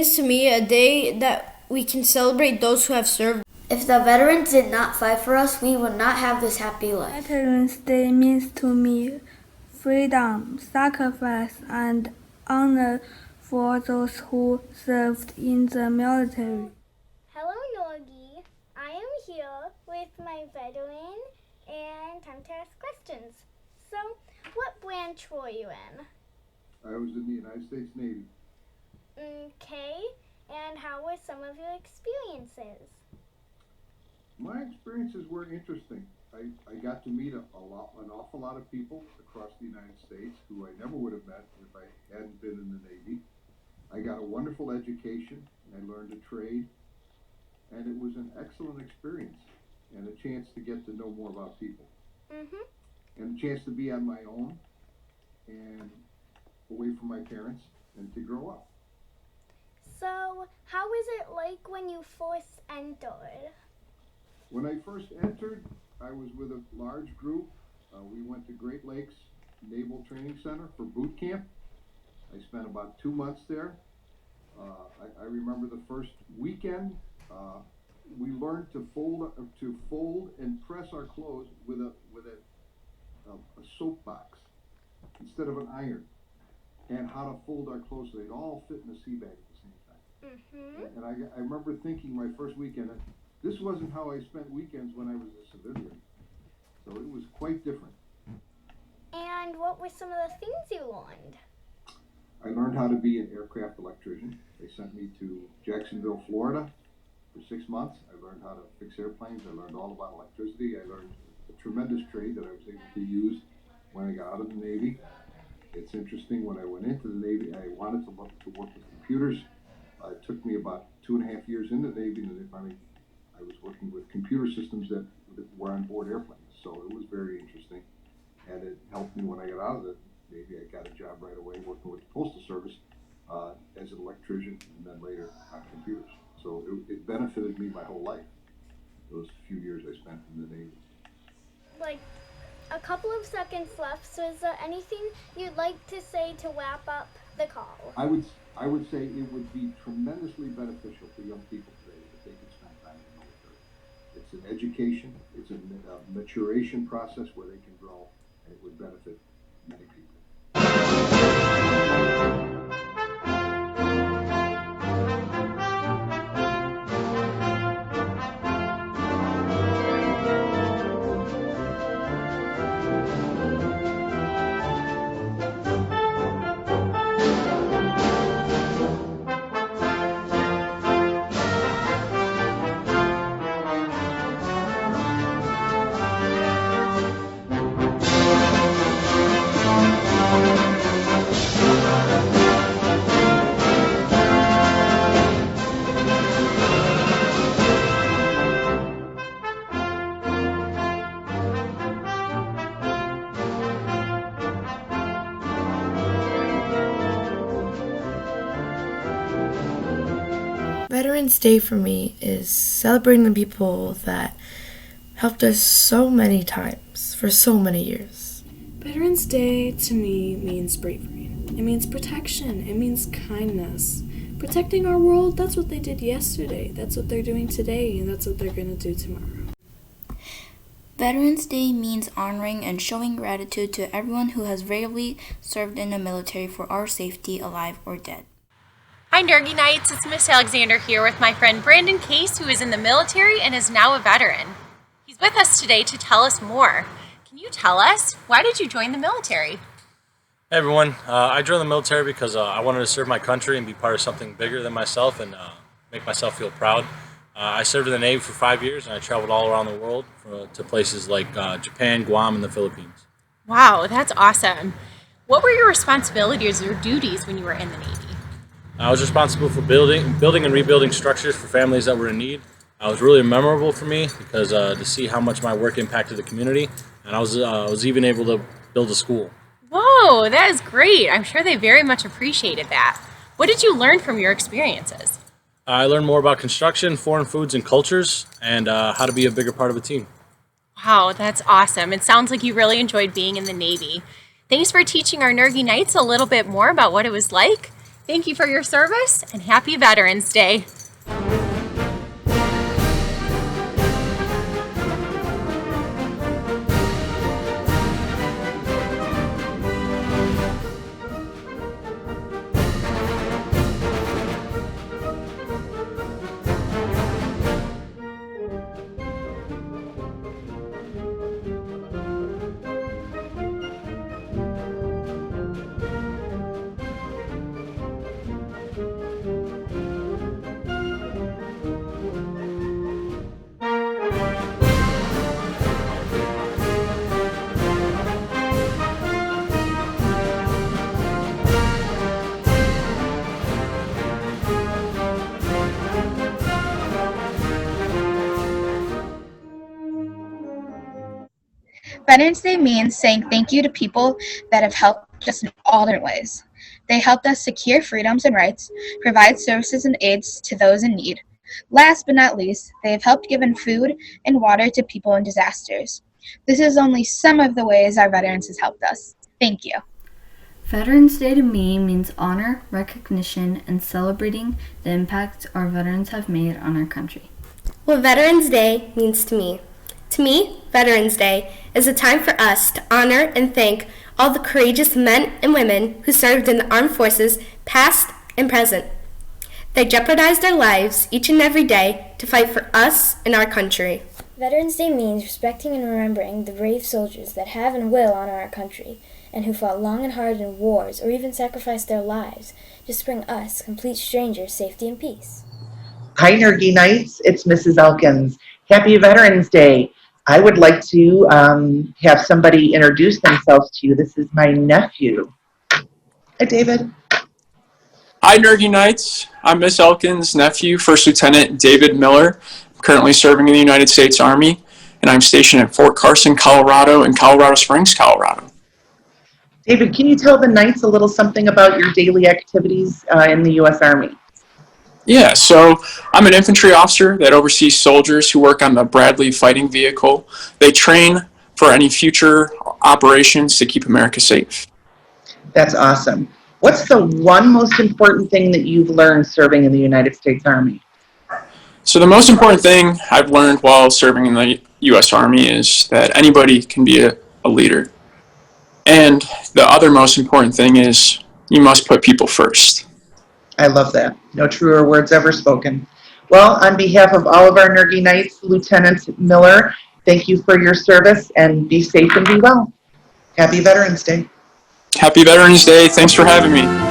is to me a day that we can celebrate those who have served. If the veterans did not fight for us, we would not have this happy life. Veterans Day means to me freedom, sacrifice, and honor for those who served in the military. Hello, Norgi. I am here with my veteran and time to ask questions. So, what branch were you in? I was in the United States Navy. Okay, and how were some of your experiences? My experiences were interesting. I got to meet an awful lot of people across the United States who I never would have met if I hadn't been in the Navy. I got a wonderful education. I learned a trade, and it was an excellent experience and a chance to get to know more about people. And a chance to be on my own and away from my parents and to grow up. So, how was it like when you first entered? When I first entered, I was with a large group. We went to Great Lakes Naval Training Center for boot camp. I spent about 2 months there. I remember the first weekend, we learned to fold and press our clothes with a soap box instead of an iron, and how to fold our clothes so they'd all fit in a sea bag at the same time. And I remember thinking my first weekend, this wasn't how I spent weekends when I was a civilian. So it was quite different. And what were some of the things you learned? I learned how to be an aircraft electrician. They sent me to Jacksonville, Florida for 6 months. I learned how to fix airplanes. I learned all about electricity. I learned a tremendous trade that I was able to use when I got out of the Navy. It's interesting, when I went into the Navy, I wanted to work with computers. It took me about 2.5 years in the Navy, and then finally I was working with computer systems that were on board airplanes. So it was very interesting, and it helped me when I got out of the Navy. I got a job right away working with the Postal Service as an electrician, and then later on computers. So it benefited me my whole life, those few years I spent in the Navy. Like, a couple of seconds left, so is there anything you'd like to say to wrap up the call? I would say it would be tremendously beneficial for young people today if they could spend time in the military. It's an education, it's a maturation process where they can grow, and it would benefit many people. Veterans Day for me is celebrating the people that helped us so many times for so many years. Veterans Day to me means bravery. It means protection. It means kindness. Protecting our world, that's what they did yesterday. That's what they're doing today, and that's what they're going to do tomorrow. Veterans Day means honoring and showing gratitude to everyone who has bravely served in the military for our safety, alive or dead. Hi Nergy Knights, it's Miss Alexander here with my friend Brandon Case, who is in the military and is now a veteran. He's with us today to tell us more. Can you tell us, why did you join the military? Hey everyone, I joined the military because I wanted to serve my country and be part of something bigger than myself and make myself feel proud. I served in the Navy for 5 years and I traveled all around the world to places like Japan, Guam, and the Philippines. Wow, that's awesome. What were your responsibilities or duties when you were in the Navy? I was responsible for building and rebuilding structures for families that were in need. It was really memorable for me because to see how much my work impacted the community, and I was even able to build a school. Whoa, that is great. I'm sure they very much appreciated that. What did you learn from your experiences? I learned more about construction, foreign foods and cultures, and how to be a bigger part of a team. Wow, that's awesome. It sounds like you really enjoyed being in the Navy. Thanks for teaching our Nergy Knights a little bit more about what it was like. Thank you for your service and happy Veterans Day. Veterans Day means saying thank you to people that have helped us in all different ways. They helped us secure freedoms and rights, provide services and aids to those in need. Last but not least, they have helped give food and water to people in disasters. This is only some of the ways our veterans has helped us. Thank you. Veterans Day to me means honor, recognition, and celebrating the impact our veterans have made on our country. What Veterans Day means to me. To me, Veterans Day is a time for us to honor and thank all the courageous men and women who served in the armed forces, past and present. They jeopardized their lives each and every day to fight for us and our country. Veterans Day means respecting and remembering the brave soldiers that have and will honor our country, and who fought long and hard in wars or even sacrificed their lives just to bring us, complete strangers, safety and peace. Hi, Nergy Knights. It's Mrs. Elkins. Happy Veterans Day. I would like to have somebody introduce themselves to you. This is my nephew. Hi, David. Hi, Nergy Knights. I'm Miss Elkins' nephew, First Lieutenant David Miller. I'm currently serving in the United States Army, and I'm stationed at Fort Carson, Colorado, and Colorado Springs, Colorado. David, can you tell the Knights a little something about your daily activities in the U.S. Army? Yeah, so I'm an infantry officer that oversees soldiers who work on the Bradley fighting vehicle. They train for any future operations to keep America safe. That's awesome. What's the one most important thing that you've learned serving in the United States Army? So the most important thing I've learned while serving in the U.S. Army is that anybody can be a leader. And the other most important thing is you must put people first. I love that. No truer words ever spoken. Well, on behalf of all of our Nergy Knights, Lieutenant Miller, thank you for your service and be safe and be well. Happy Veterans Day. Happy Veterans Day. Thanks for having me.